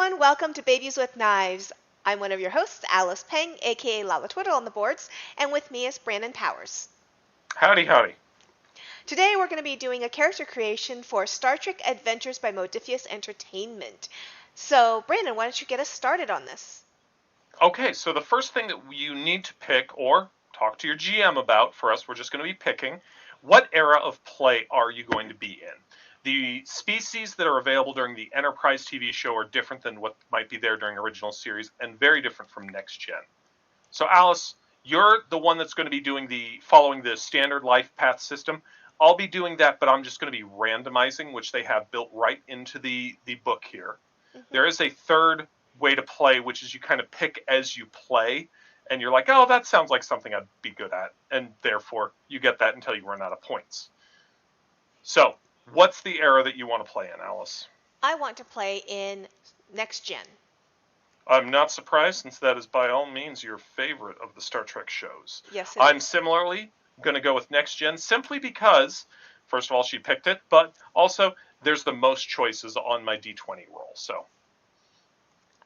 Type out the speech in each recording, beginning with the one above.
everyone, welcome to Babies with Knives. I'm one of your hosts, Alice Peng, aka Lala Twiddle on the boards, and with me is Brandon Powers. Howdy, howdy. Today we're going to be doing a character creation for Star Trek Adventures by Modiphius Entertainment. So, Brandon, why don't you get us started on this? Okay, so the first thing that you need to pick, or talk to your GM about, for us, we're just going to be picking, what era of play are you going to be in? The species that are available during the Enterprise TV show are different than what might be there during original series, and very different from Next Gen. So, Alice, you're the one that's going to be following the standard life path system. I'll be doing that, but I'm just going to be randomizing, which they have built right into the book here. There is a third way to play, which is you kind of pick as you play, and you're like, oh, that sounds like something I'd be good at, and therefore you get that until you run out of points. So, what's the era that you want to play in, Alice? I want to play in Next Gen. I'm not surprised, since that is by all means your favorite of the Star Trek shows. Yes, I'm similarly going to go with Next Gen, simply because, first of all, she picked it, but also there's the most choices on my D20 roll, so.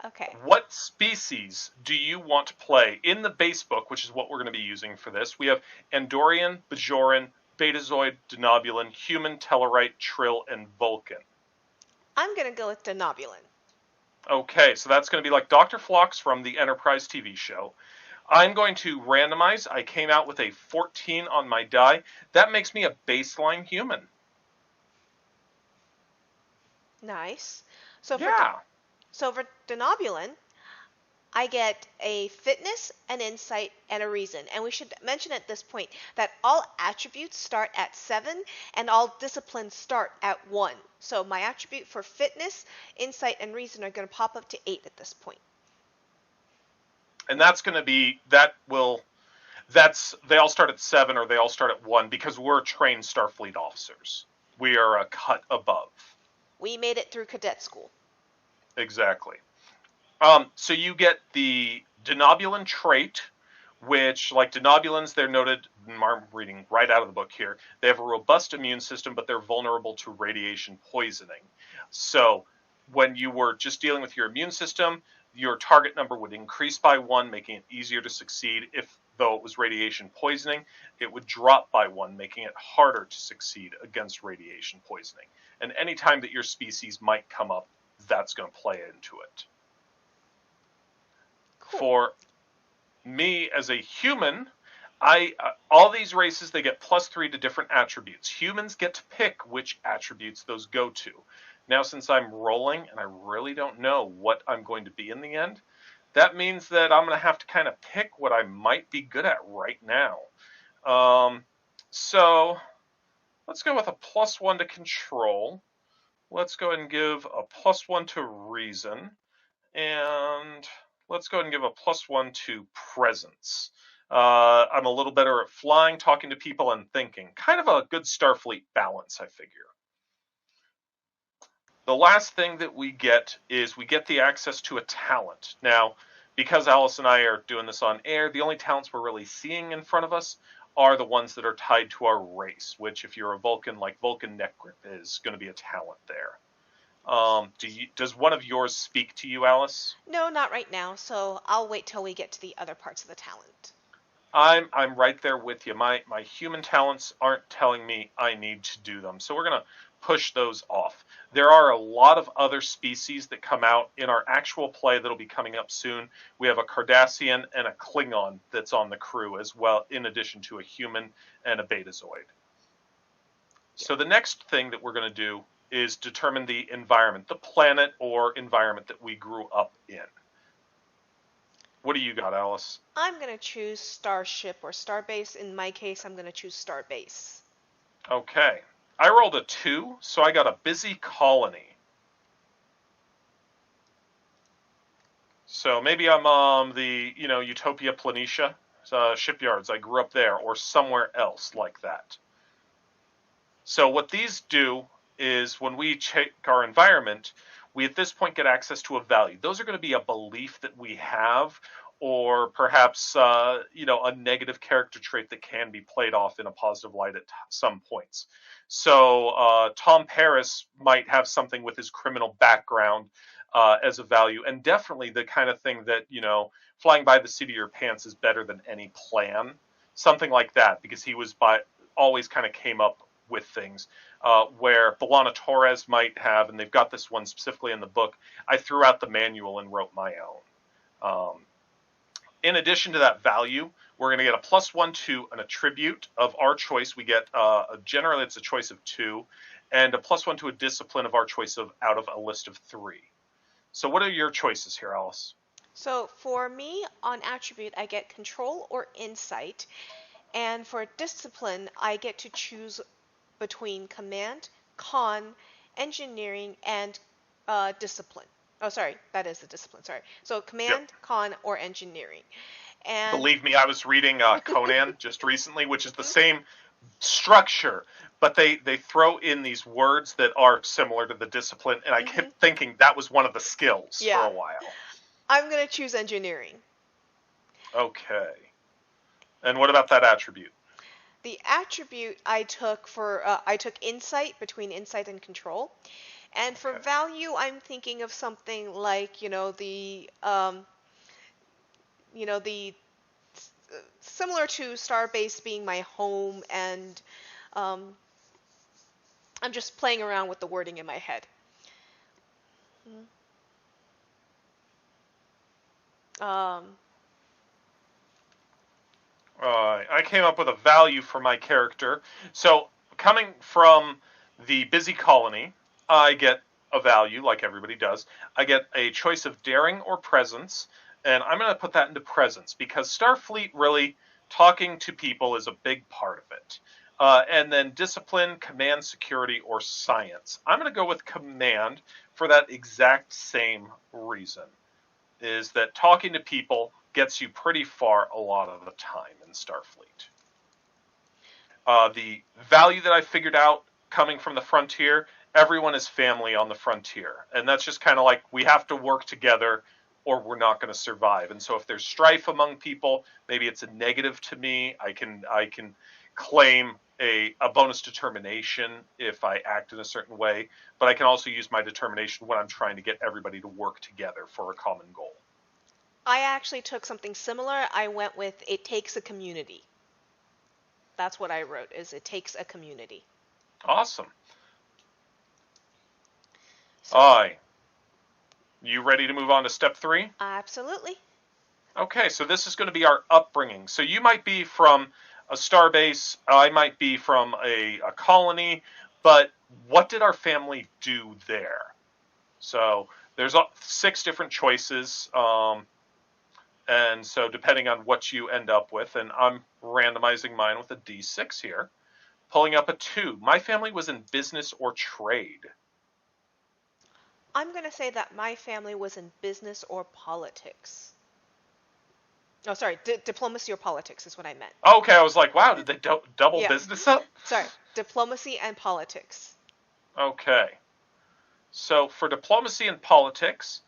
Okay. What species do you want to play in the base book, which is what we're going to be using for this? We have Andorian, Bajoran, Betazoid, Denobulan, Human, Tellarite, Trill, and Vulcan. I'm going to go with Denobulan. Okay, so that's going to be like Dr. Phlox from the Enterprise TV show. I'm going to randomize. I came out with a 14 on my die. That makes me a baseline human. Nice. So for Denobulan, I get a fitness, an insight, and a reason. And we should mention at this point that all attributes start at 7 and all disciplines start at 1. So my attribute for fitness, insight, and reason are going to pop up to 8 at this point. And that's going to be, they all start at 7 or they all start at 1 because we're trained Starfleet officers. We are a cut above. We made it through cadet school. Exactly. So you get the Denobulan trait, which, like Denobulans, they're noted, I'm reading right out of the book here, they have a robust immune system, but they're vulnerable to radiation poisoning. So when you were just dealing with your immune system, your target number would increase by 1, making it easier to succeed. Though it was radiation poisoning, it would drop by 1, making it harder to succeed against radiation poisoning. And any time that your species might come up, that's going to play into it. Cool. For me as a human, all these races, they get +3 to different attributes. Humans get to pick which attributes those go to. Now, since I'm rolling and I really don't know what I'm going to be in the end, that means that I'm going to have to kind of pick what I might be good at right now. So let's go with a +1 to control. Let's go ahead and give a +1 to reason. And let's go ahead and give a +1 to presence. I'm a little better at flying, talking to people, and thinking. Kind of a good Starfleet balance, I figure. The last thing that we get is we get the access to a talent. Now, because Alice and I are doing this on air, the only talents we're really seeing in front of us are the ones that are tied to our race, which if you're a Vulcan, like Vulcan Neck Grip is going to be a talent there. Does one of yours speak to you, Alice? No, not right now, so I'll wait till we get to the other parts of the talent. I'm right there with you. My human talents aren't telling me I need to do them, so we're going to push those off. There are a lot of other species that come out in our actual play that'll be coming up soon. We have a Cardassian and a Klingon that's on the crew as well, in addition to a human and a Betazoid. So the next thing that we're going to do is determine the environment, the planet or environment that we grew up in. What do you got, Alice? I'm going to choose Starship or Starbase. In my case, I'm going to choose Starbase. Okay. I rolled a 2, so I got a busy colony. So maybe I'm the, Utopia Planitia shipyards. I grew up there or somewhere else like that. So what these do is when we check our environment, we at this point get access to a value. Those are going to be a belief that we have or perhaps a negative character trait that can be played off in a positive light at some points. So Tom Paris might have something with his criminal background as a value, and definitely the kind of thing that flying by the seat of your pants is better than any plan, something like that, because he was always kind of came up with things. Where Belana Torres might have, and they've got this one specifically in the book, I threw out the manual and wrote my own. In addition to that value, we're going to get a +1 to an attribute of our choice. We get generally it's a choice of 2, and a +1 to a discipline of our choice of out of a list of 3. So what are your choices here, Alice? So for me, on attribute, I get control or insight, and for discipline, I get to choose between command, con, engineering, and discipline. Oh, sorry, that is the discipline. Sorry. So command, Yep. con, or engineering. And believe me, I was reading Conan just recently, which is the same structure, but they throw in these words that are similar to the discipline, and I kept thinking that was one of the skills for a while. I'm going to choose engineering. Okay. And what about that attribute? The attribute I took insight, between insight and control. And for value, I'm thinking of something like, the similar to Starbase being my home, and I'm just playing around with the wording in my head. I came up with a value for my character. So coming from the busy colony, I get a value like everybody does. I get a choice of daring or presence, and I'm going to put that into presence because Starfleet really talking to people is a big part of it. And then discipline, command, security, or science. I'm going to go with command for that exact same reason, is that talking to people gets you pretty far a lot of the time in Starfleet. The value that I figured out coming from the frontier, everyone is family on the frontier. And that's just kind of like we have to work together or we're not going to survive. And so if there's strife among people, maybe it's a negative to me. I can claim a bonus determination if I act in a certain way, but I can also use my determination when I'm trying to get everybody to work together for a common goal. I actually took something similar. I went with it takes a community. That's what I wrote, is it takes a community. Awesome. So, you ready to move on to step 3? Absolutely. Okay, so this is going to be our upbringing. So you might be from a starbase, I might be from a colony, but what did our family do there? So there's 6 different choices, and so depending on what you end up with, and I'm randomizing mine with a D6 here, pulling up a 2. My family was in business or trade. I'm going to say that my family was in business or politics. Oh, sorry, diplomacy or politics is what I meant. Okay, I was like, wow, did they double business up? Sorry, diplomacy and politics. Okay. So for diplomacy and politics,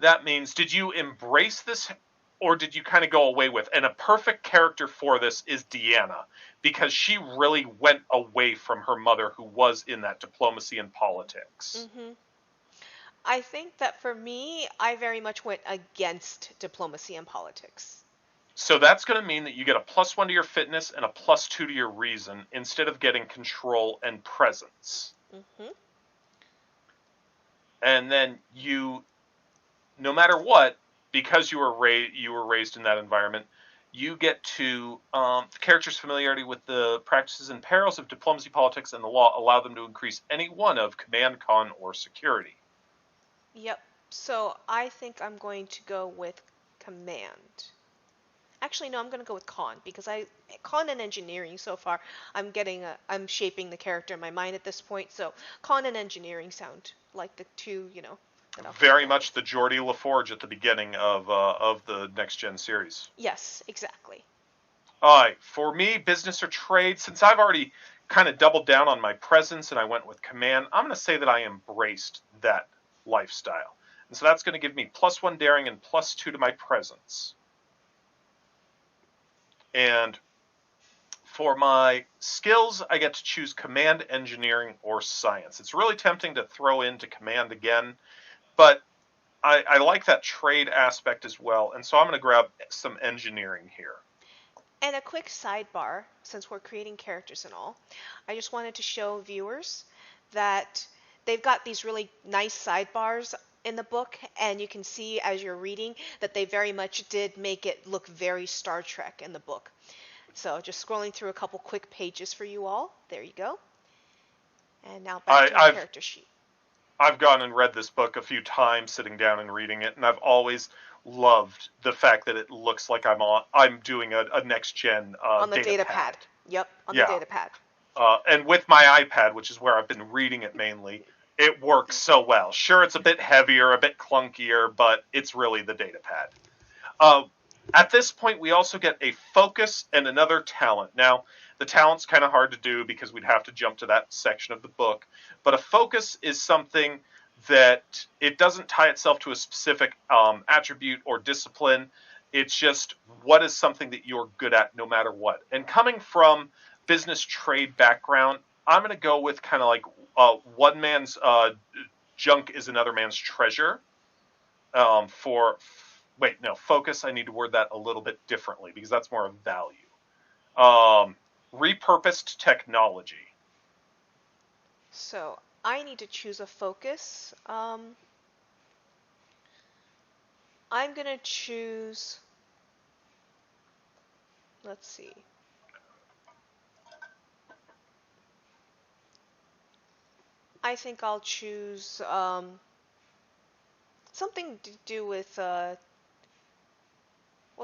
that means did you embrace this or did you kind of go away with? And a perfect character for this is Deanna, because she really went away from her mother who was in that diplomacy and politics. I think that for me, I very much went against diplomacy and politics. So that's going to mean that you get a +1 to your fitness and a +2 to your reason instead of getting control and presence. And then you, no matter what, because you were raised in that environment, you get to the character's familiarity with the practices and perils of diplomacy, politics, and the law allow them to increase any one of command, con, or security. Yep. So I think I'm going to go with command. Actually, no, I'm going to go with con, because con and engineering so far, I'm shaping the character in my mind at this point. So con and engineering sound like the two, Very much the Geordie LaForge at the beginning of the Next Gen series. Yes, exactly. All right, for me, business or trade, since I've already kind of doubled down on my presence and I went with command, I'm going to say that I embraced that lifestyle. And so that's going to give me +1 daring and +2 to my presence. And for my skills, I get to choose command, engineering, or science. It's really tempting to throw into command again, but I like that trade aspect as well, and so I'm going to grab some engineering here. And a quick sidebar, since we're creating characters and all, I just wanted to show viewers that they've got these really nice sidebars in the book, and you can see as you're reading that they very much did make it look very Star Trek in the book. So just scrolling through a couple quick pages for you all. There you go. And now back to my character sheet. I've gone and read this book a few times, sitting down and reading it, and I've always loved the fact that it looks like I'm doing a next gen on the data pad. Yep, on the data pad. And with my iPad, which is where I've been reading it mainly, it works so well. Sure, it's a bit heavier, a bit clunkier, but it's really the data pad. At this point, we also get a focus and another talent. Now, the talent's kind of hard to do because we'd have to jump to that section of the book, but a focus is something that it doesn't tie itself to a specific attribute or discipline. It's just what is something that you're good at no matter what. And coming from business trade background, I'm going to go with kind of like one man's junk is another man's treasure. Focus, I need to word that a little bit differently because that's more of value. Repurposed technology. So I need to choose a focus. I'm going to choose, let's see. I think I'll choose something to do with, well,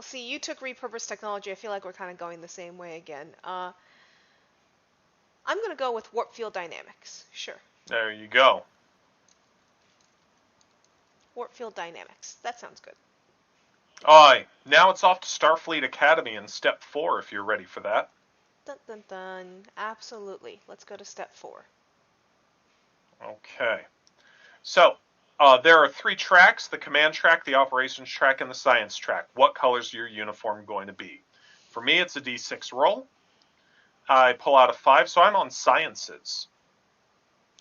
see, you took repurposed technology. I feel like we're kind of going the same way again. I'm going to go with warp field dynamics. Sure. There you go. Warp field dynamics. That sounds good. Aye. Now it's off to Starfleet Academy in Step 4 if you're ready for that. Dun dun dun. Absolutely. Let's go to Step 4. Okay. So, there are 3 tracks, the command track, the operations track, and the science track. What color is your uniform going to be? For me, it's a D6 roll. I pull out a 5, so I'm on sciences.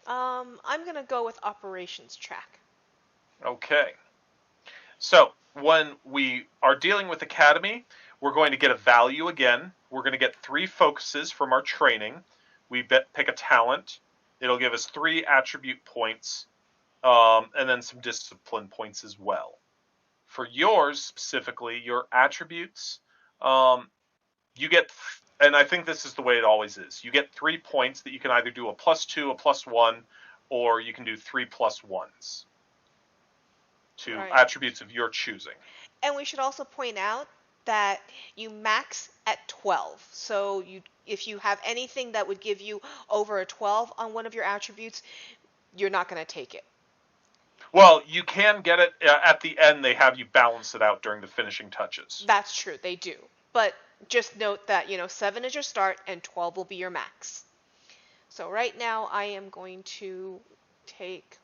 I'm going to go with operations track. Okay. So, when we are dealing with Academy, we're going to get a value again. We're going to get 3 focuses from our training. We pick a talent. It'll give us 3 attribute points, and then some discipline points as well. For yours, specifically, your attributes, you get, and I think this is the way it always is, you get 3 points that you can either do a +2, a +1, or you can do 3 +1s to attributes of your choosing. And we should also point out that you max at 12. So if you have anything that would give you over a 12 on one of your attributes, you're not going to take it. Well, you can get it at the end. They have you balance it out during the finishing touches. That's true. They do. But just note that, 7 is your start and 12 will be your max. So right now I am going to take...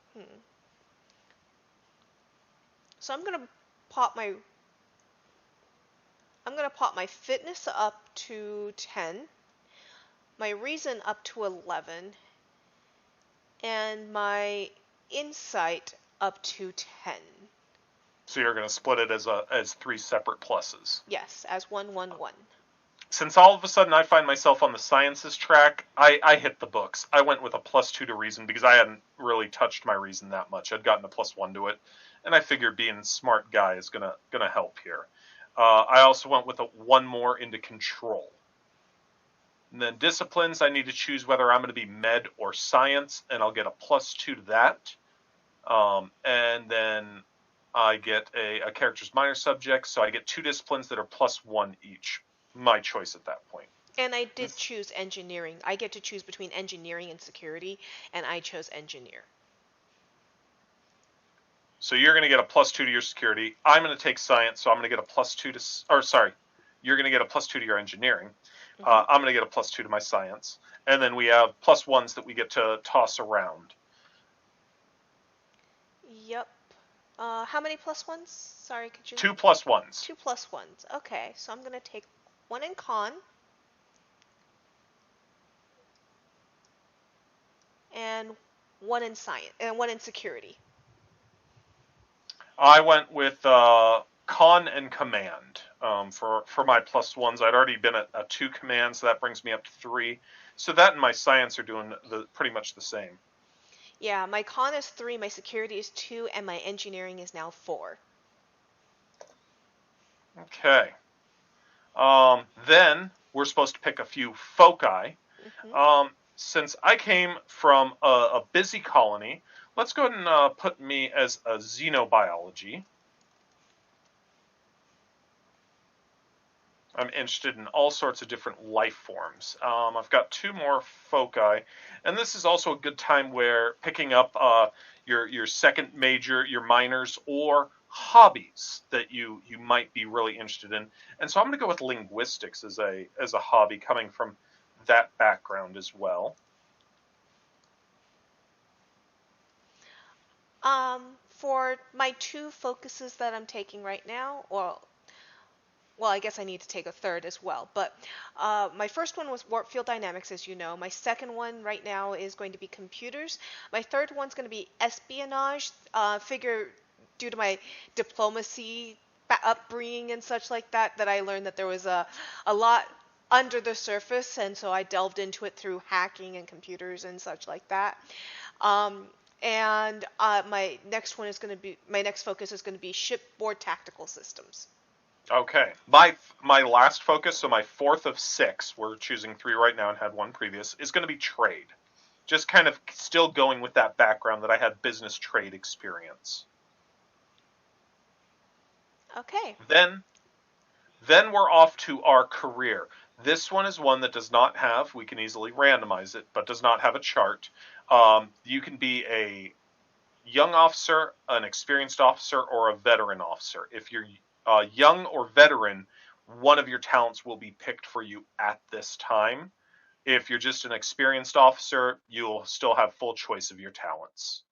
So I'm going to pop my fitness up to 10, my reason up to 11, and my insight up to 10. So you're going to split it as 3 separate pluses. Yes, as 1, 1, 1. Since all of a sudden I find myself on the sciences track, I hit the books. I went with a +2 to reason because I hadn't really touched my reason that much. I'd gotten a +1 to it, and I figured being a smart guy is gonna help here. I also went with a 1 more into control. And then disciplines, I need to choose whether I'm going to be med or science, and I'll get a +2 to that. And then I get a character's minor subject, so I get 2 disciplines that are +1 each. My choice at that point. And I did choose engineering. I get to choose between engineering and security, and I chose engineer. So you're going to get a +2 to your security. I'm going to take science, so I'm going to get a +2 to... you're going to get a +2 to your engineering. I'm going to get a +2 to my science. And then we have +1s that we get to toss around. Yep. How many +1s? Sorry, could you... 2 +1s. 2 +1s. Okay, so I'm going to take one in con, and one in science, and one in security. I went with con and command for my plus ones. I'd already been at 2 commands, so that brings me up to 3. So that and my science are doing pretty much the same. Yeah, my con is 3, my security is 2, and my engineering is now 4. Okay. Then we're supposed to pick a few foci. Since I came from a busy colony, let's go ahead and put me as a xenobiology. I'm interested in all sorts of different life forms. I've got 2 more foci, and this is also a good time where picking up your second major, your minors, or hobbies that you might be really interested in. And so I'm going to go with linguistics as a hobby, coming from that background as well. For my 2 focuses that I'm taking right now, well, I guess I need to take a third as well. But my first one was warp field dynamics, as you know. My second one right now is going to be computers. My third one's going to be espionage. Figure due to my diplomacy upbringing and such like that, that I learned that there was a lot under the surface, and so I delved into it through hacking and computers and such like that. And my next focus is going to be shipboard tactical systems. Okay, my last focus, so my 4th of 6, we're choosing 3 right now and had 1 previous, is going to be trade. Just kind of still going with that background that I had business trade experience. Okay. Then we're off to our career. This one is one that does not have, we can easily randomize it, but does not have a chart. You can be a young officer, an experienced officer, or a veteran officer. If you're young or veteran, one of your talents will be picked for you at this time. If you're just an experienced officer, you'll still have full choice of your talents.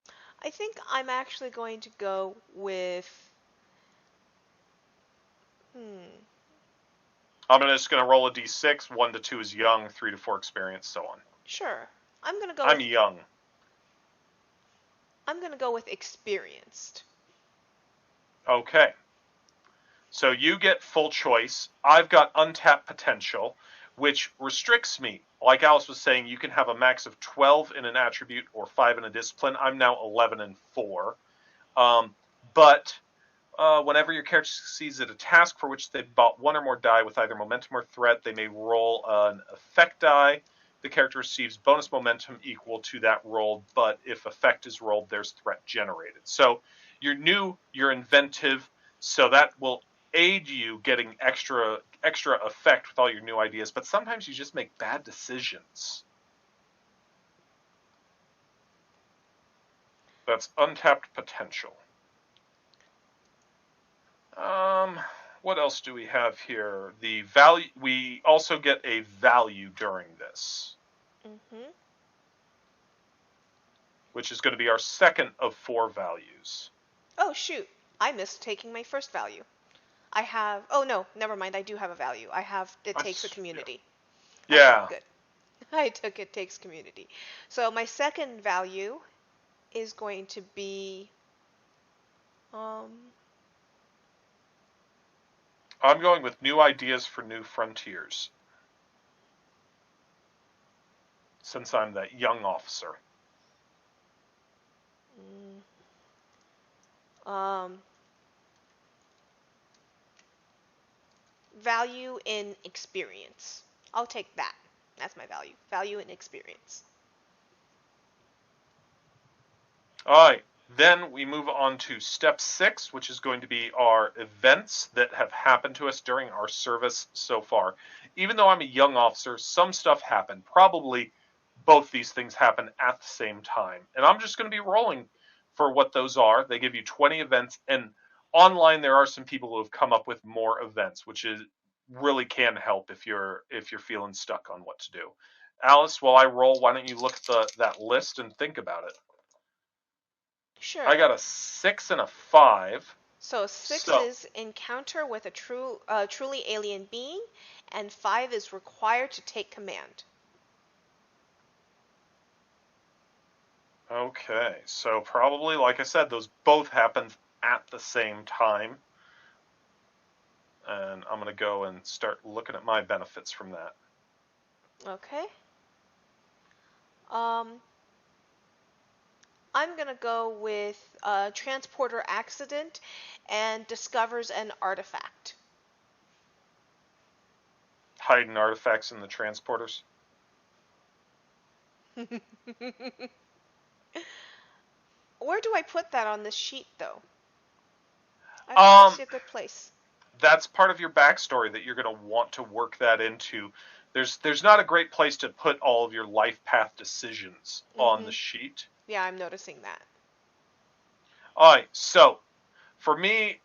I think I'm actually going to go with. I'm just going to roll a d6. 1 to 2 is young, 3 to 4 experience, so on. Sure. I'm young. I'm going to go with experienced. Okay. So you get full choice. I've got untapped potential, which restricts me. Like Alice was saying, you can have a max of 12 in an attribute or 5 in a discipline. I'm now 11 and 4. But whenever your character succeeds at a task for which they've bought 1 or more die with either momentum or threat, they may roll an effect die. The character receives bonus momentum equal to that roll, but if effect is rolled, there's threat generated. So you're new, you're inventive, so that will aid you getting extra effect with all your new ideas, but sometimes you just make bad decisions. That's untapped potential. What else do we have here? The value, we also get a value during this. Which is going to be our second of 4 values. Oh, shoot. I missed taking my first value. Oh no, never mind. I do have a value. It takes a community. Yeah. Okay, good. I took it takes community. So my second value is going to be, I'm going with new ideas for new frontiers. Since I'm that young officer. Value in experience. I'll take that. That's my value. Value in experience. All right. Then we move on to step 6, which is going to be our events that have happened to us during our service so far. Even though I'm a young officer, some stuff happened. Probably both these things happen at the same time. And I'm just going to be rolling for what those are. They give you 20 events, and online there are some people who have come up with more events, which is really can help if you're feeling stuck on what to do. Alice, while I roll, why don't you look at that list and think about it? Sure. I got a 6 and a 5. So 6 So, is encounter with a truly alien being, and 5 is required to take command. okay. So probably, like I said, those both happened at the same time. And I'm going to go and start looking at my benefits from that. Okay. Um, I'm going to go with transporter accident and discovers an artifact. Hiding artifacts in the transporters. Where do I put that on this sheet, though? I don't really see a good place. That's part of your backstory that you're going to want to work that into. There's not a great place to put all of your life path decisions on the sheet. Yeah, I'm noticing that. All right, so for me,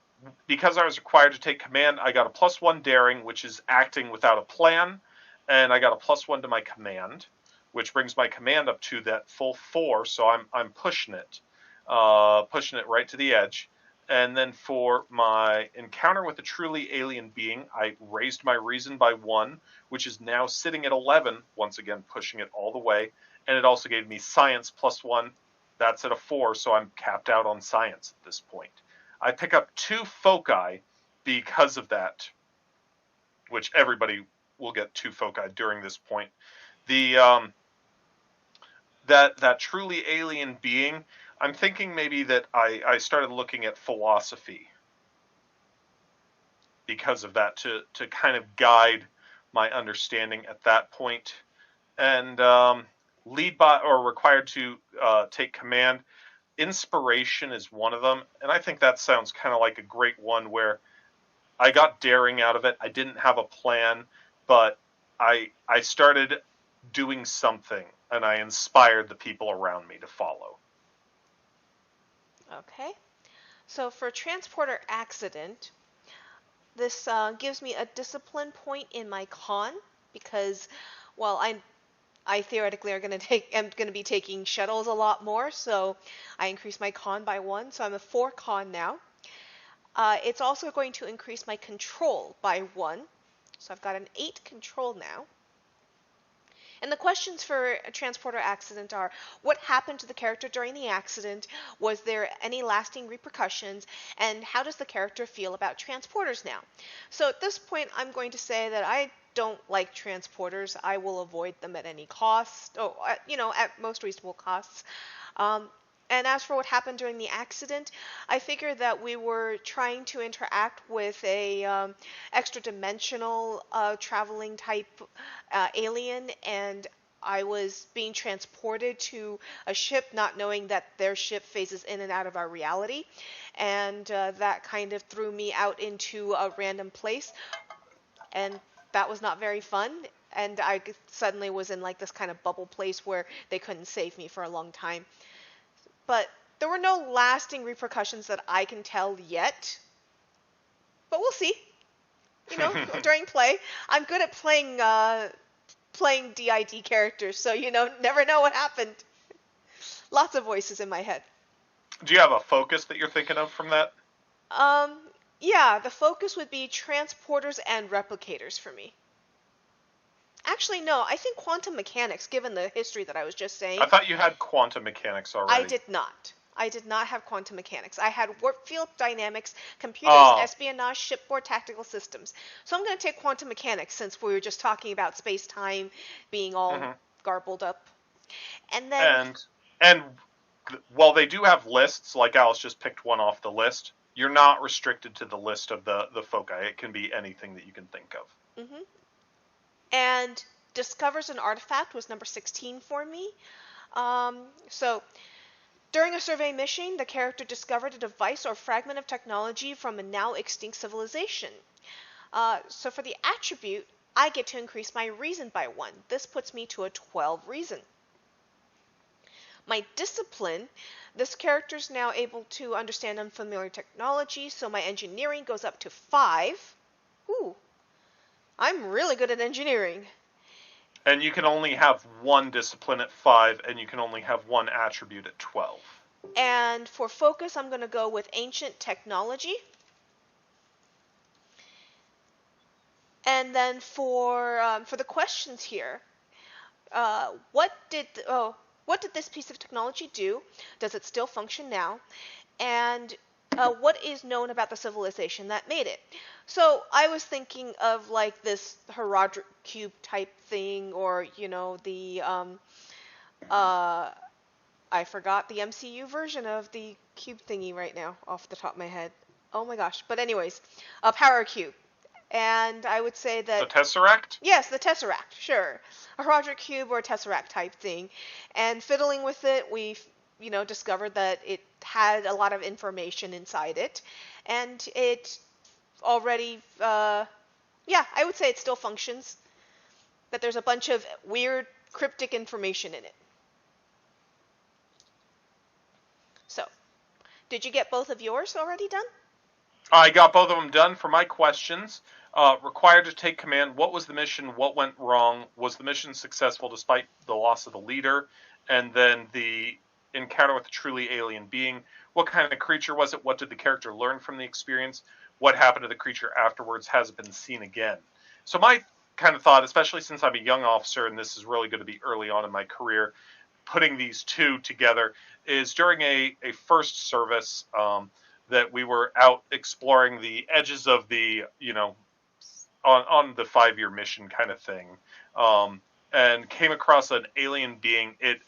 because I was required to take command, I got a +1 daring, which is acting without a plan, and I got a +1 to my command, which brings my command up to that full 4. So I'm pushing it right to the edge. And then for my encounter with a truly alien being, I raised my reason by 1, which is now sitting at 11. Once again, pushing it all the way, and it also gave me science +1. That's at a 4, so I'm capped out on science at this point. I pick up 2 foci because of that, which everybody will get 2 foci during this point. The that truly alien being, I'm thinking maybe that I started looking at philosophy because of that to kind of guide my understanding at that point. And lead by or required to take command. Inspiration is one of them, and I think that sounds kind of like a great one where I got daring out of it. I didn't have a plan, but I started doing something, and I inspired the people around me to follow. Okay. So for transporter accident, this gives me a discipline point in my con because, well, I theoretically am going to be taking shuttles a lot more, so I increase my con by 1, so I'm a 4 con now. It's also going to increase my control by 1, so I've got an 8 control now. And the questions for a transporter accident are, what happened to the character during the accident? Was there any lasting repercussions? And how does the character feel about transporters now? So at this point, I'm going to say that I don't like transporters. I will avoid them at any cost, at most reasonable costs. And as for what happened during the accident, I figured that we were trying to interact with a extra-dimensional traveling type alien, and I was being transported to a ship, not knowing that their ship phases in and out of our reality, and that kind of threw me out into a random place, and that was not very fun. And I suddenly was in like this kind of bubble place where they couldn't save me for a long time. But there were no lasting repercussions that I can tell yet. But we'll see. During play, I'm good at playing DID characters, so never know what happened. Lots of voices in my head. Do you have a focus that you're thinking of from that? Yeah, the focus would be transporters and replicators for me. Actually, no, I think quantum mechanics, given the history that I was just saying. I thought you had quantum mechanics already. I did not. I did not have quantum mechanics. I had warp field dynamics, computers, espionage, shipboard tactical systems. So I'm going to take quantum mechanics since we were just talking about space-time being all garbled up. And then... And while they do have lists, like Alice just picked one off the list, you're not restricted to the list of the foci. It can be anything that you can think of. And discovers an artifact was number 16 for me. So during a survey mission, the character discovered a device or fragment of technology from a now extinct civilization. So for the attribute, I get to increase my reason by 1. This puts me to a 12 reason. My discipline, this character is now able to understand unfamiliar technology, so my engineering goes up to 5. Ooh, I'm really good at engineering. And you can only have 1 discipline at 5, and you can only have 1 attribute at 12. And for focus, I'm going to go with ancient technology. And then for the questions here, what did this piece of technology do? Does it still function now? And what is known about the civilization that made it? So I was thinking of like this Herodric cube type thing, or the I forgot the MCU version of the cube thingy right now off the top of my head. Oh my gosh! But anyways, a power cube. And I would say that... The Tesseract? Yes, the Tesseract, sure. A Roderick Cube or a Tesseract type thing. And fiddling with it, we discovered that it had a lot of information inside it. And it already, yeah, I would say it still functions. That there's a bunch of weird, cryptic information in it. So, did you get both of yours already done? I got both of them done for my questions. Required to take command. What was the mission? What went wrong? Was the mission successful despite the loss of the leader? And then the encounter with a truly alien being. What kind of creature was it? What did the character learn from the experience? What happened to the creature afterwards? Has it been seen again? So my kind of thought, especially since I'm a young officer and this is really going to be early on in my career, putting these two together is during a first service that we were out exploring the edges of the, on the 5-year mission kind of thing, and came across an alien being. It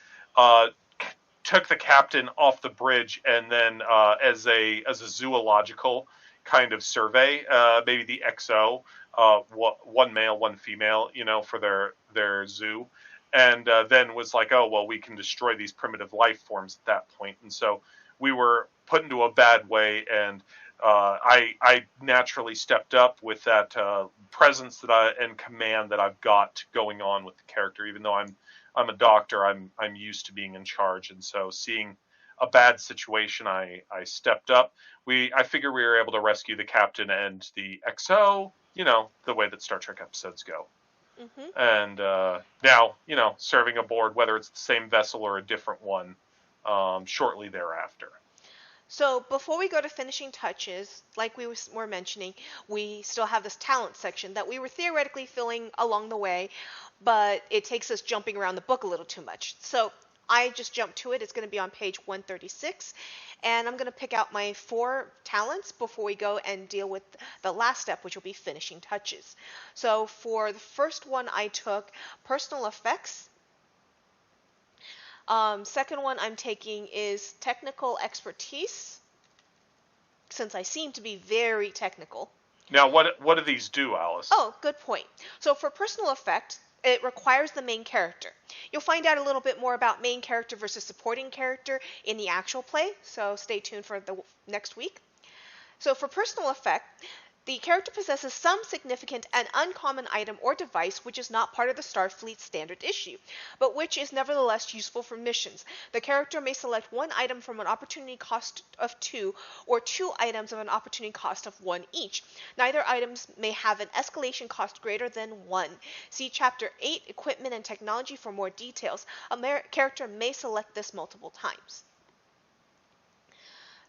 took the captain off the bridge, and then as a zoological kind of survey, maybe the XO, one male, one female, for their zoo, and then was like, oh well, we can destroy these primitive life forms at that point, and so we were put into a bad way, and I naturally stepped up with that presence and command that I've got going on with the character. Even though I'm a doctor, I'm used to being in charge, and so seeing a bad situation, I stepped up. I figure we were able to rescue the captain and the XO, the way that Star Trek episodes go. Mm-hmm. And now, serving aboard, whether it's the same vessel or a different one, shortly thereafter. So before we go to finishing touches, like we were mentioning, we still have this talent section that we were theoretically filling along the way, but it takes us jumping around the book a little too much. So I just jumped to it. It's going to be on page 136, and I'm going to pick out my 4 talents before we go and deal with the last step, which will be finishing touches. So for the first one, I took personal effects. Second one I'm taking is technical expertise, since I seem to be very technical. Now, what do these do, Alice? Oh, good point. So for personal effect, it requires the main character. You'll find out a little bit more about main character versus supporting character in the actual play, so stay tuned for the next week. So for personal effect, the character possesses some significant and uncommon item or device which is not part of the Starfleet standard issue, but which is nevertheless useful for missions. The character may select one item from an opportunity cost of 2, or 2 items of an opportunity cost of 1 each. Neither items may have an escalation cost greater than 1. See Chapter 8, Equipment and Technology, for more details. A character may select this multiple times.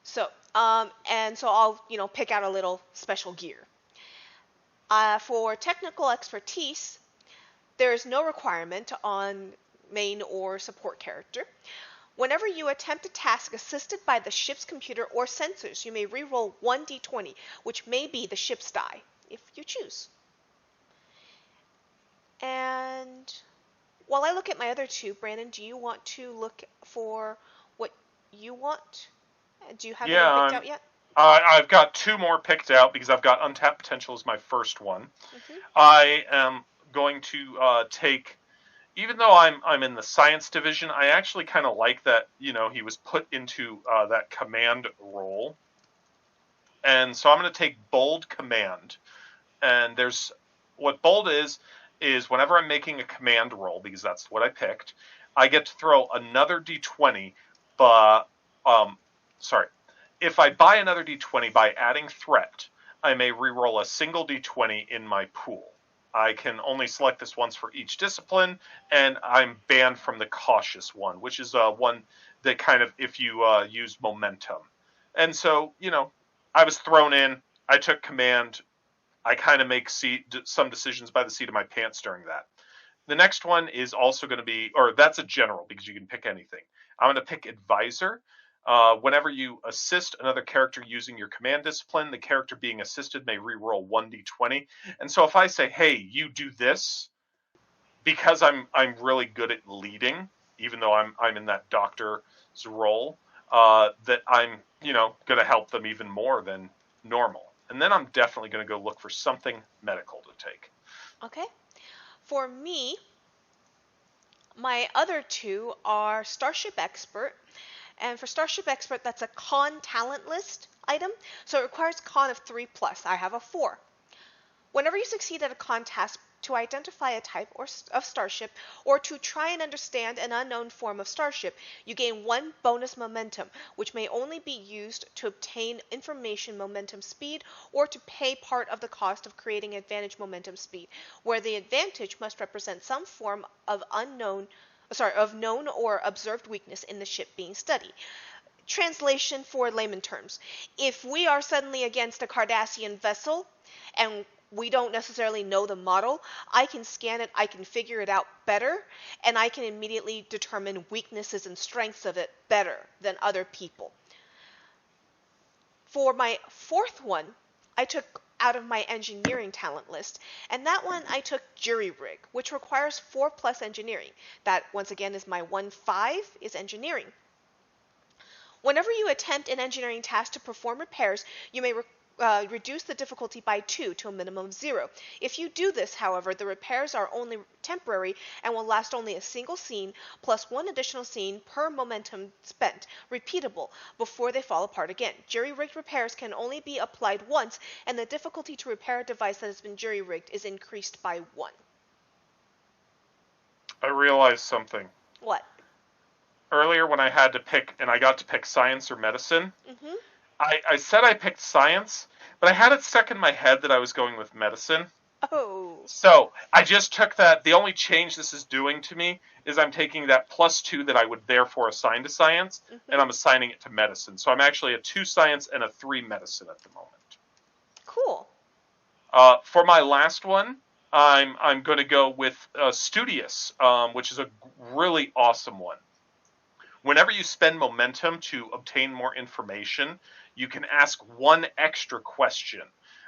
So, and so I'll, pick out a little special gear. For technical expertise, there is no requirement on main or support character. Whenever you attempt a task assisted by the ship's computer or sensors, you may reroll 1d20, which may be the ship's die, if you choose. And while I look at my other 2, Brandon, do you want to look for what you want? Do you have any picked out yet? I've got 2 more picked out because I've got Untapped Potential as my first one. Mm-hmm. I am going to take, even though I'm in the science division, I actually kind of like that, he was put into that command role. And so I'm going to take Bold Command. And what Bold is whenever I'm making a command roll, because that's what I picked, I get to throw another d20, but if I buy another d20 by adding threat, I may reroll a single d20 in my pool. I can only select this once for each discipline, and I'm banned from the cautious one, which is one that kind of, if you use momentum. And so, I was thrown in. I took command. I kind of make some decisions by the seat of my pants during that. The next one is also going to be, or that's a general because you can pick anything. I'm going to pick advisor. Whenever you assist another character using your command discipline, the character being assisted may reroll 1d20. And so if I say, "Hey, you do this," because I'm really good at leading, even though I'm in that doctor's role, that I'm going to help them even more than normal. And then I'm definitely going to go look for something medical to take. Okay. For me, my other two are Starship Expert. And for Starship Expert, that's a con talent list item. So it requires con of 3 plus. I have a 4. Whenever you succeed at a con task to identify a type of starship or to try and understand an unknown form of starship, you gain 1 bonus momentum, which may only be used to obtain information momentum speed or to pay part of the cost of creating advantage momentum speed, where the advantage must represent some form of known or observed weakness in the ship being studied. Translation for layman terms: if we are suddenly against a Cardassian vessel and we don't necessarily know the model, I can scan it, I can figure it out better, and I can immediately determine weaknesses and strengths of it better than other people. For my fourth one, I took out of my engineering talent list, and that one I took jury rig, which requires 4 plus engineering. That, once again, is my 1-5 is engineering. Whenever you attempt an engineering task to perform repairs, you may reduce the difficulty by 2 to a minimum of 0. If you do this, however, the repairs are only temporary and will last only a single scene, plus 1 additional scene per momentum spent, repeatable, before they fall apart again. Jury-rigged repairs can only be applied once, and the difficulty to repair a device that has been jury-rigged is increased by 1. I realized something. What? Earlier when I had to pick, and I got to pick science or medicine, Mm-hmm. I said I picked science, but I had it stuck in my head that I was going with medicine. Oh. So I just took that. The only change this is doing to me is I'm taking that +2 that I would therefore assign to science, and I'm assigning it to medicine. So I'm actually a 2 science and a 3 medicine at the moment. Cool. For my last one, I'm going to go with studious, which is a really awesome one. Whenever you spend momentum to obtain more information, you can ask 1 extra question.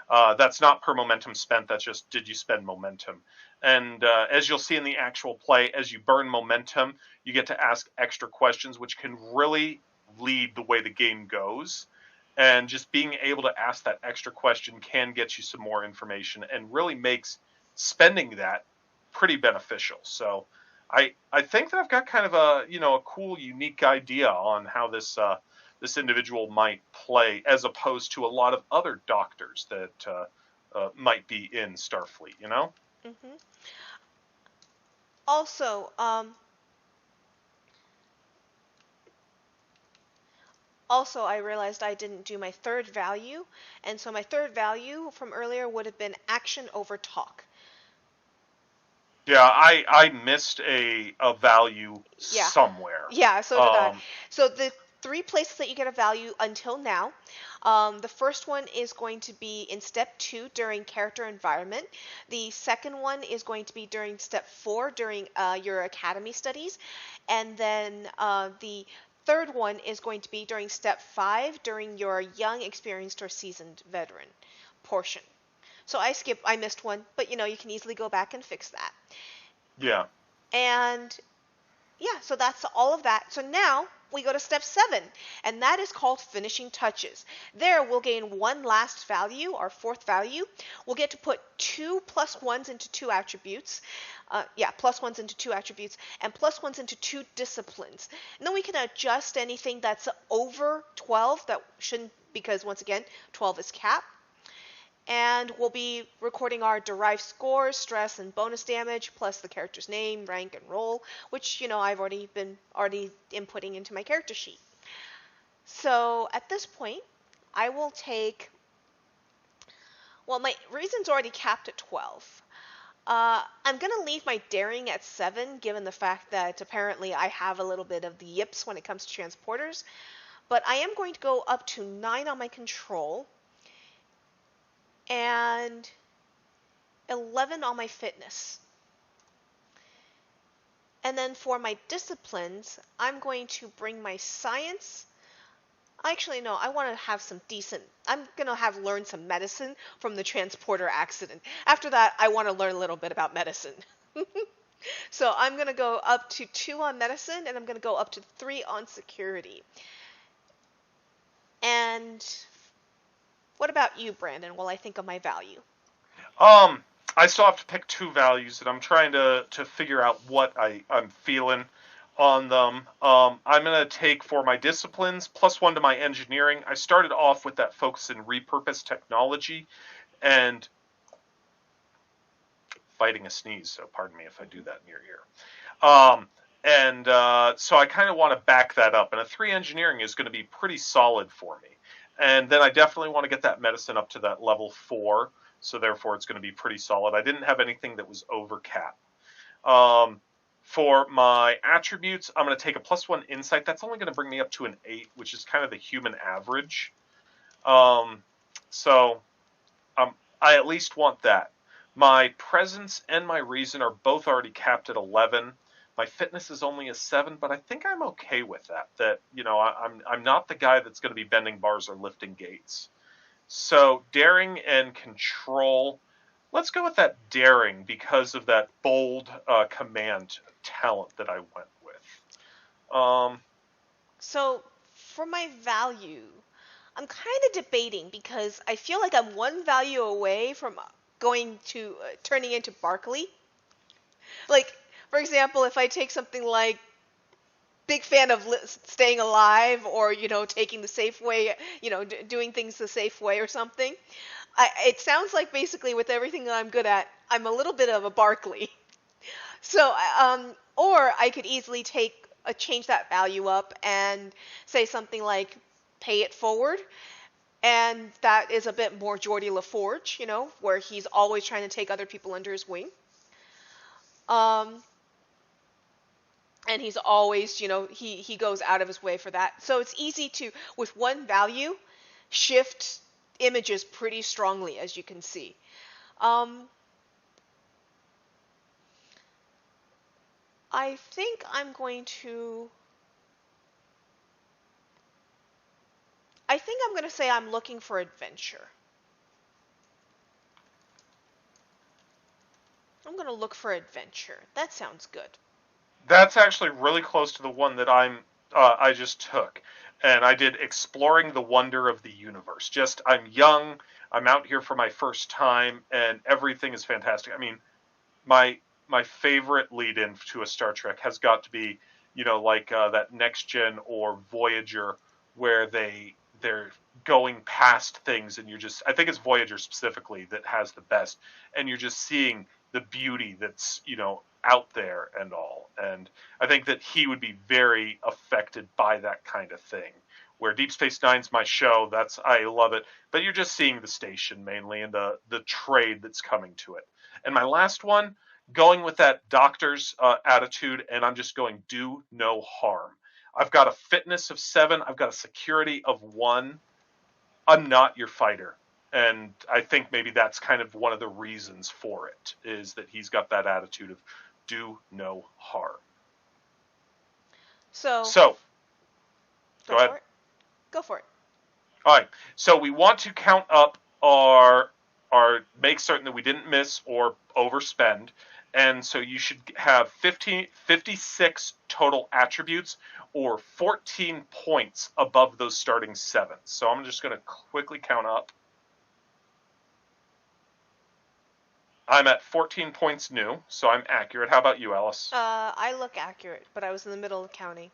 That's not per momentum spent, that's just did you spend momentum. And as you'll see in the actual play, as you burn momentum, you get to ask extra questions, which can really lead the way the game goes. And just being able to ask that extra question can get you some more information and really makes spending that pretty beneficial. So I think that I've got kind of a cool, unique idea on how this this individual might play, as opposed to a lot of other doctors that might be in Starfleet. Mm-hmm. Also, I realized I didn't do my third value, and so my third value from earlier would have been action over talk. Yeah, I missed a value somewhere. Yeah, so did I. So the 3 places that you get a value until now, the first one is going to be in step 2 during character environment. The second one is going to be during step 4 during your academy studies, and then the third one is going to be during step 5 during your young, experienced, or seasoned veteran portion. So I missed one, but you can easily go back and fix that. Yeah. And yeah, so that's all of that. So now we go to step 7, and that is called finishing touches. There we'll gain 1 last value, our 4th value. We'll get to put 2 +1s into 2 attributes. +1s into 2 attributes, and +1s into 2 disciplines. And then we can adjust anything that's over 12 that shouldn't, because once again, 12 is cap. And we'll be recording our derived scores, stress, and bonus damage, plus the character's name, rank, and role, which, I've already been inputting into my character sheet. So at this point, I will take, well, my reason's already capped at 12. I'm going to leave my daring at 7, given the fact that apparently I have a little bit of the yips when it comes to transporters. But I am going to go up to 9 on my control and 11 on my fitness. And then for my disciplines, I'm going to bring my science. Actually, no, I want to have some decent. I'm going to have learned some medicine from the transporter accident. After that, I want to learn a little bit about medicine. So I'm going to go up to 2 on medicine, and I'm going to go up to 3 on security. And what about you, Brandon, while I think of my value? I still have to pick 2 values, and I'm trying to figure out what I'm feeling on them. I'm going to take for my disciplines +1 to my engineering. I started off with that focus in repurposed technology and fighting a sneeze, so pardon me if I do that in your ear. So I kind of want to back that up, and a 3 engineering is going to be pretty solid for me. And then I definitely want to get that medicine up to that level 4, so therefore it's going to be pretty solid. I didn't have anything that was over cap. For my attributes, I'm going to take a +1 insight. That's only going to bring me up to an 8, which is kind of the human average. So I at least want that. My presence and my reason are both already capped at 11. My fitness is only a 7, but I think I'm okay with that. That, I'm not the guy that's going to be bending bars or lifting gates. So daring and control. Let's go with that daring because of that bold command talent that I went with. So for my value, I'm kind of debating because I feel like I'm 1 value away from going to turning into Barkley. Like, for example, if I take something like big fan of staying alive, or taking the safe way, doing things the safe way or something. It sounds like basically with everything that I'm good at, I'm a little bit of a Barkley. So or I could easily change that value up and say something like pay it forward, and that is a bit more Geordie LaForge, where he's always trying to take other people under his wing. And he's always, he goes out of his way for that. So it's easy to, with 1 value, shift images pretty strongly, as you can see. I think I'm going to say I'm looking for adventure. I'm going to look for adventure. That sounds good. That's actually really close to the one that I just took, and I did exploring the wonder of the universe. Just I'm young, I'm out here for my first time, and everything is fantastic. I mean, my favorite lead in to a Star Trek has got to be, like that Next Gen or Voyager, where they're going past things, and I think it's Voyager specifically that has the best, and you're just seeing the beauty that's out there and all. And I think that he would be very affected by that kind of thing. Where Deep Space Nine's my show, I love it, but you're just seeing the station mainly and the trade that's coming to it. And my last one, going with that doctor's attitude, and I'm just going do no harm. I've got a fitness of 7. I've got a security of 1. I'm not your fighter. And I think maybe that's kind of one of the reasons for it, is that he's got that attitude of do no harm. So go ahead. Go for it. All right. So we want to count up make certain that we didn't miss or overspend. And so you should have 56 total attributes, or 14 points above those starting 7s. So I'm just going to quickly count up. I'm at 14 points new, so I'm accurate. How about you, Alice? I look accurate, but I was in the middle of counting.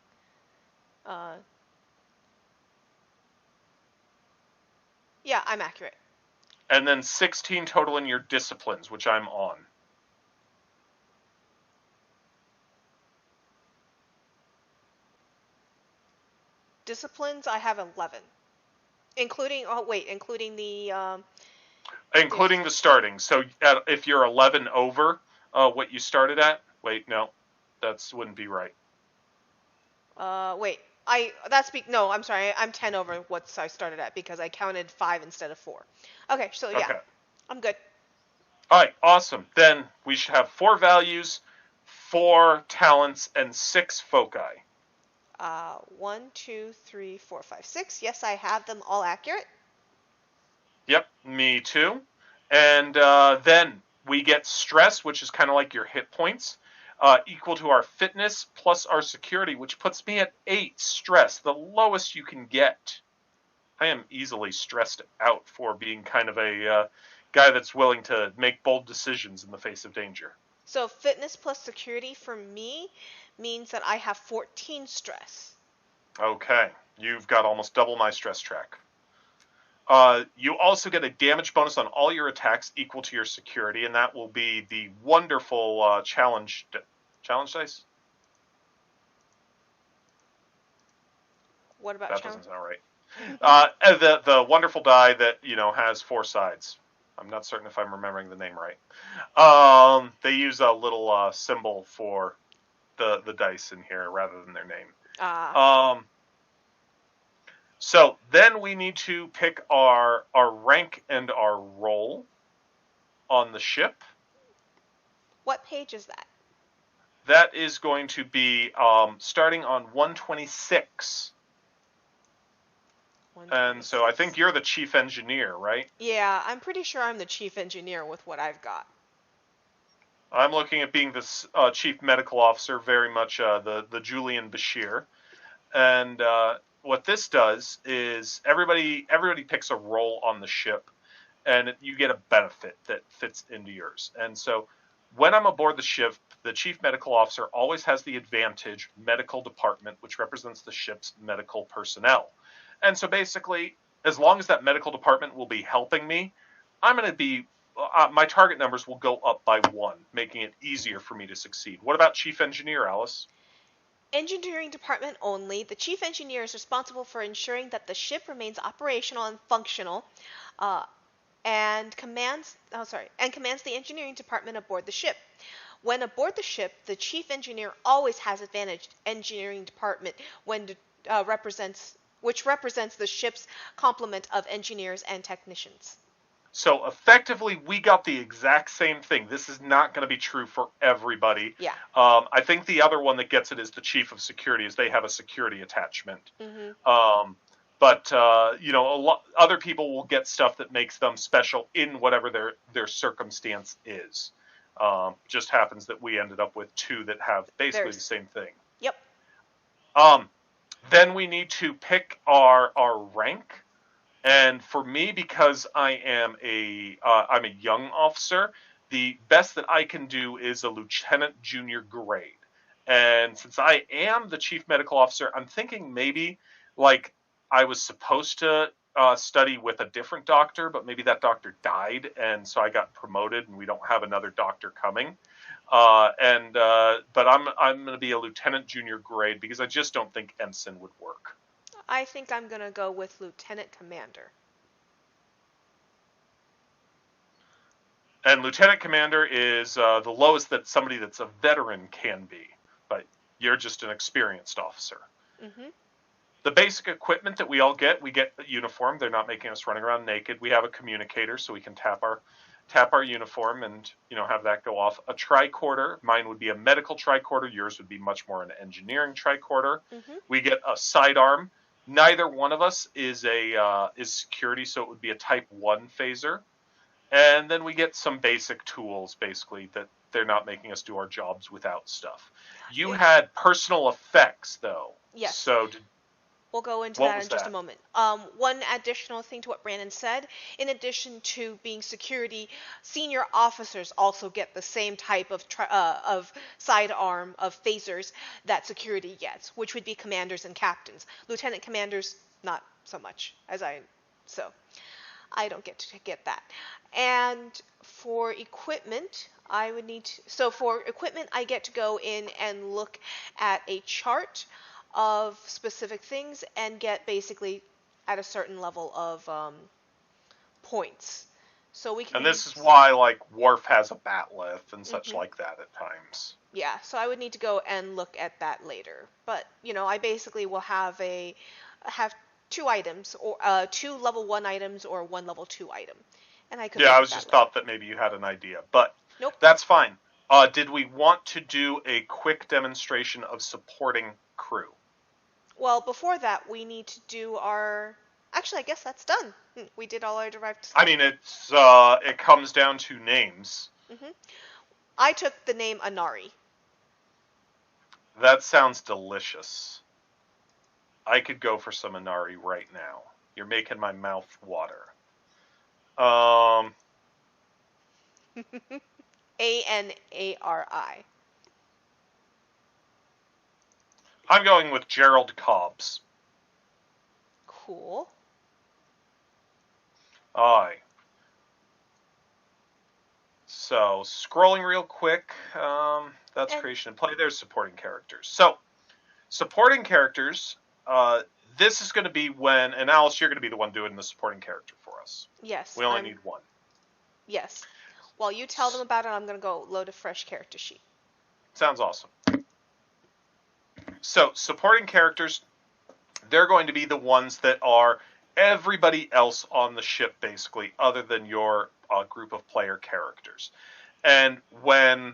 Yeah, I'm accurate. And then 16 total in your disciplines, which I'm on. Disciplines, I have 11. Including the Including the starting. So if you're 11 over what you started at, wait, no, wouldn't be right. Wait. No, I'm sorry. I'm 10 over what I started at because I counted 5 instead of 4. Okay, so yeah. Okay. I'm good. All right, awesome. Then we should have 4 values, 4 talents, and 6 foci. 1, 2, 3, 4, 5, 6. Yes, I have them all accurate. Yep, me too. And then we get stress, which is kind of like your hit points, equal to our fitness plus our security, which puts me at 8 stress, the lowest you can get. I am easily stressed out for being kind of a guy that's willing to make bold decisions in the face of danger. So fitness plus security for me means that I have 14 stress. Okay, you've got almost double my stress track. You also get a damage bonus on all your attacks equal to your security, and that will be the wonderful challenge dice. What about that challenge? doesn't sound right. The wonderful die that has 4 sides. I'm not certain if I'm remembering the name right. They use a little symbol for the dice in here rather than their name. So then we need to pick our rank and our role on the ship. What page is that? That is going to be starting on 126. And so I think you're the chief engineer, right? Yeah, I'm pretty sure I'm the chief engineer with what I've got. I'm looking at being the chief medical officer, very much the Julian Bashir. And what this does is everybody picks a role on the ship, and you get a benefit that fits into yours. And so when I'm aboard the ship, the chief medical officer always has the advantage medical department, which represents the ship's medical personnel. And so basically, as long as that medical department will be helping me, I'm going to be my target numbers will go up by 1, making it easier for me to succeed. What about chief engineer, Alice? Engineering department only. The chief engineer is responsible for ensuring that the ship remains operational and functional, and commands the engineering department aboard the ship. When aboard the ship, the chief engineer always has advantage engineering department which represents the ship's complement of engineers and technicians. So effectively, we got the exact same thing. This is not going to be true for everybody. Yeah. I think the other one that gets it is the chief of security, is they have a security attachment. Mm-hmm. But other people will get stuff that makes them special in whatever their circumstance is. Just happens that we ended up with 2 that have basically the same thing. Yep. Then we need to pick our rank. And for me, because I'm a young officer, the best that I can do is a lieutenant junior grade. And since I am the chief medical officer, I'm thinking maybe like I was supposed to study with a different doctor, but maybe that doctor died, and so I got promoted, and we don't have another doctor coming. But I'm going to be a lieutenant junior grade because I just don't think ensign would work. I think I'm going to go with lieutenant commander. And lieutenant commander is the lowest that somebody that's a veteran can be, but you're just an experienced officer. Mm-hmm. The basic equipment that we all get, we get a uniform. They're not making us running around naked. We have a communicator, so we can tap our uniform and have that go off. A tricorder. Mine would be a medical tricorder. Yours would be much more an engineering tricorder. Mm-hmm. We get a sidearm. Neither one of us is security, so it would be a Type 1 phaser. And then we get some basic tools, basically, that they're not making us do our jobs without stuff. You had personal effects, though. Yes. So we'll go into that in just a moment. One additional thing to what Brandon said, in addition to being security, senior officers also get the same type of sidearm of phasers that security gets, which would be commanders and captains. Lieutenant commanders, not so much, so I don't get to get that. And for equipment, I get to go in and look at a chart of specific things and get basically at a certain level of points. So we can And this is use. why, like, Worf has a bat'leth So we can and use. this is why, like, Worf has a bat'leth and such Mhm. like that at times. Yeah, so I would need to go and look at that later. But I basically will have two items or two level 1 items or one level 2 item. And I could Yeah, look I at was that just later. thought that maybe you had an idea, but Nope. that's fine. Did we want to do a quick demonstration of supporting crew? Well, before that, we need to do our. Actually, I guess that's done. We did all our derived I stuff. mean, it comes down to names. Hmm. I took the name Anari. That sounds delicious. I could go for some Inari right now. You're making my mouth water. Um, Anari. I'm going with Gerald Cobbs. Cool. Aye. So, scrolling real quick, that's And creation and play. There's supporting characters. So, supporting characters, this is going to be when, and Alice, you're going to be the one doing the supporting character for us. yes, We only need one. Yes. While you tell them about it, I'm going to go load a fresh character sheet. Sounds awesome. So, supporting characters, they're going to be the ones that are everybody else on the ship, basically, other than your group of player characters. And when,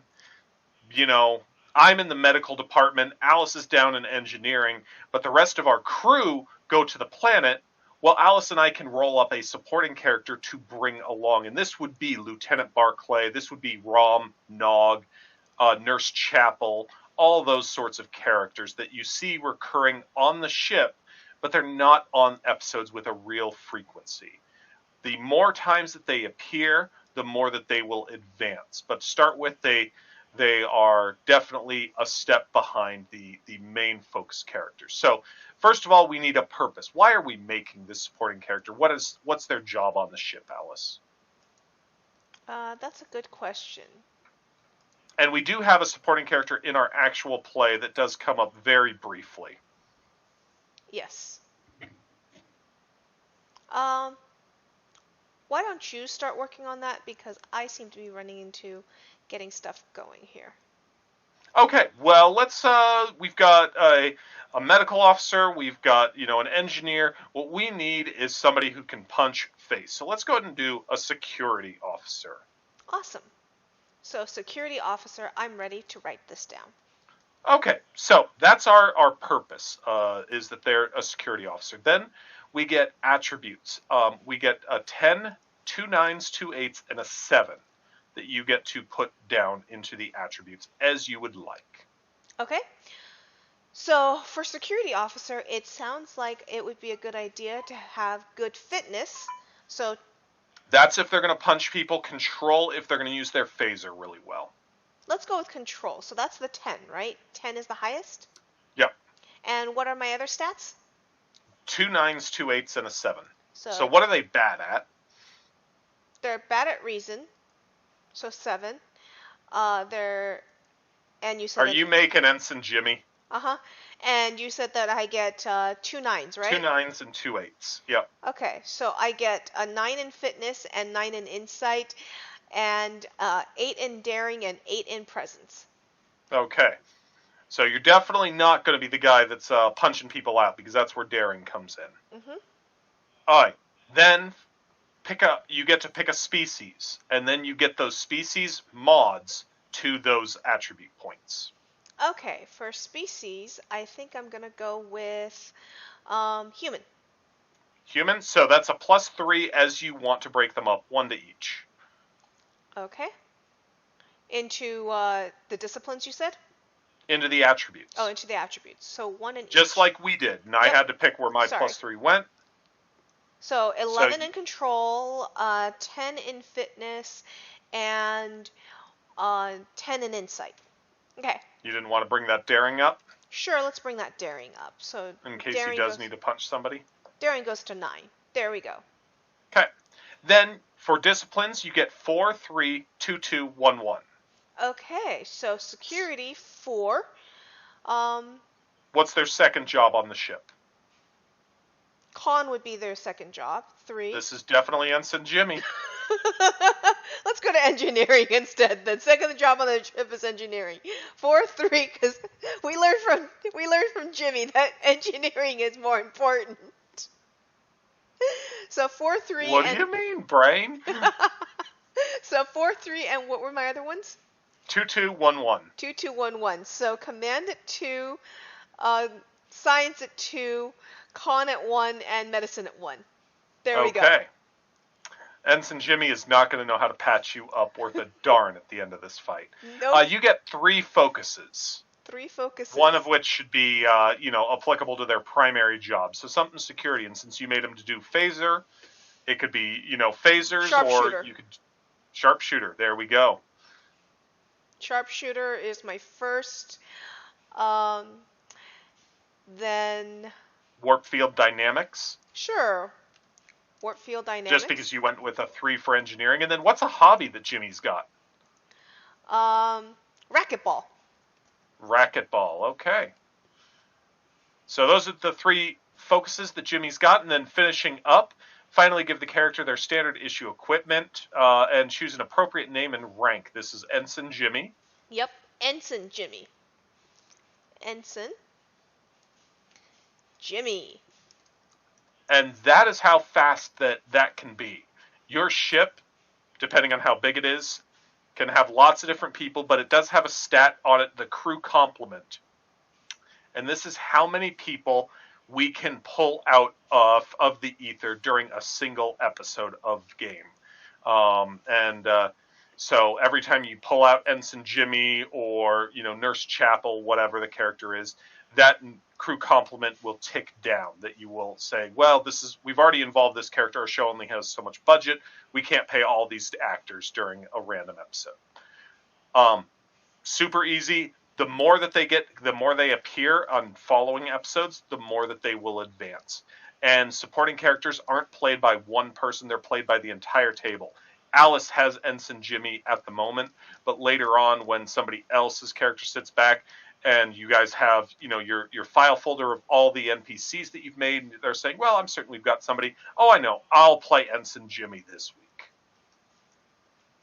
you know, I'm in the medical department, Alice is down in engineering, but the rest of our crew go to the planet, well, Alice and I can roll up a supporting character to bring along. And this would be Lieutenant Barclay, this would be Rom, Nog, Nurse Chapel, all those sorts of characters that you see recurring on the ship, but they're not on episodes with a real frequency. The more times that they appear, the more that they will advance. But to start with, they are definitely a step behind the main focus characters. So first of all, we need a purpose. Why are we making this supporting character? What's their job on the ship, Alice? That's a good question. And we do have a supporting character in our actual play that does come up very briefly. Yes. Um, why don't you start working on that because I seem to be running into getting stuff going here. Okay, well, we've got a medical officer, we've got, an engineer. What we need is somebody who can punch face. So let's go ahead and do a security officer. Awesome. So, security officer, I'm ready to write this down. Okay, so that's our purpose, is that they're a security officer. Then we get attributes. We get a 10, 2 9s, 2 8s, and a 7 that you get to put down into the attributes as you would like. Okay. So, for security officer, it sounds like it would be a good idea to have good fitness. So, That's if they're going to punch people. Control if they're going to use their phaser really well. let's go with control. So, that's the 10, right? 10 is the highest? Yep. And what are my other stats? 2 9s, 2 8s, and a 7. So So, what are they bad at? they're bad at reason. So, 7. They're. And you said Are that. you making Ensign Jimmy? Uh-huh. And you said that I get 2 9s, right? 2 9s and 2 8s. Yep. Okay, so I get a 9 in fitness and 9 in insight and 8 in daring and 8 in presence. Okay. So you're definitely not going to be the guy that's punching people out because that's where daring comes in. Mm-hmm. All right. Then you get to pick a species, and then you get those species mods to those attribute points. Okay, for species, I think I'm going to go with human. Human, so that's a +3 as you want to break them up, 1 to each. Okay. Into the disciplines you said? Into the attributes. Oh, into the attributes. So 1 in Just each. like we did. And I had to pick where my Sorry. +3 went. So 11 in control, 10 in fitness, and 10 in insight. Okay. You didn't want to bring that daring up? Sure, let's bring that daring up. So in case he does need to punch somebody? Daring goes to 9. There we go. Okay. Then for disciplines, you get 4, 3, 2, 2, 1, 1. Okay, so security 4. What's their second job on the ship? Con would be their second job. 3. This is definitely Ensign Jimmy. Let's go to engineering instead. The second job on the ship is engineering. 4-3, because we learned from Jimmy that engineering is more important. So 4-3. What do you mean, brain? So 4-3, and what were my other ones? 2-2-1-1. 2-2-1-1. So command at 2, science at 2, con at 1, and medicine at 1. There we go. Okay. Ensign Jimmy is not going to know how to patch you up worth a darn at the end of this fight. Nope. You get 3 focuses. 3 focuses. One of which should be, applicable to their primary job. So something security, and since you made them to do phaser, it could be, phasers, or you could sharpshooter. There we go. Sharpshooter is my first. Then. Warp field dynamics. Sure. Warp field dynamics. Just because you went with a 3 for engineering, and then what's a hobby that Jimmy's got? Racquetball. Racquetball. Okay. So those are the 3 focuses that Jimmy's got, and then finishing up, finally give the character their standard issue equipment, and choose an appropriate name and rank. This is Ensign Jimmy. Yep, Ensign Jimmy. Ensign Jimmy. And that is how fast that can be. Your ship, depending on how big it is, can have lots of different people, but it does have a stat on it, the crew complement. And this is how many people we can pull out of the ether during a single episode of game. So every time you pull out Ensign Jimmy or, Nurse Chapel, whatever the character is, that crew complement will tick down. That you will say, well, we've already involved this character. Our show only has so much budget. We can't pay all these actors during a random episode. Super easy. The more that they get, the more they appear on following episodes, the more that they will advance. And supporting characters aren't played by one person. They're played by the entire table. Alice has Ensign Jimmy at the moment, but later on when somebody else's character sits back and you guys have, your file folder of all the NPCs that you've made, they're saying, well, I'm certain we've got somebody. Oh, I know. I'll play Ensign Jimmy this week.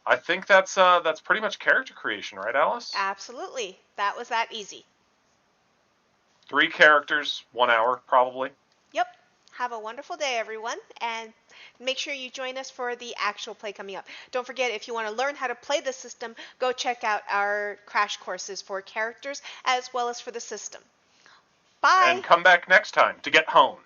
I think that's pretty much character creation, right, Alice? Absolutely. That was that easy. 3 characters, 1 hour, probably. Yep. Have a wonderful day, everyone, and make sure you join us for the actual play coming up. Don't forget, if you want to learn how to play the system, go check out our crash courses for characters as well as for the system. Bye! And come back next time to get honed.